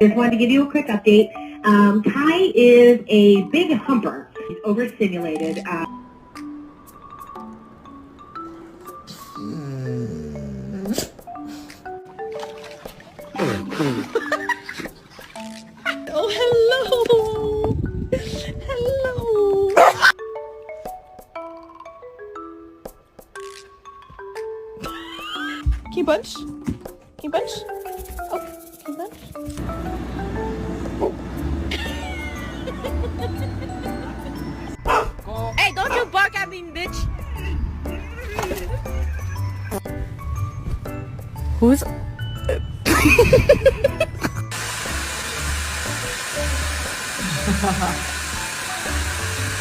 Just wanted to give you a quick update. Kai is a big humper. He's overstimulated. Oh, hello! Hello! Can you bunch? Can you bunch? Oh, can you bunch? Hey, don't you bark at me, bitch! Who's...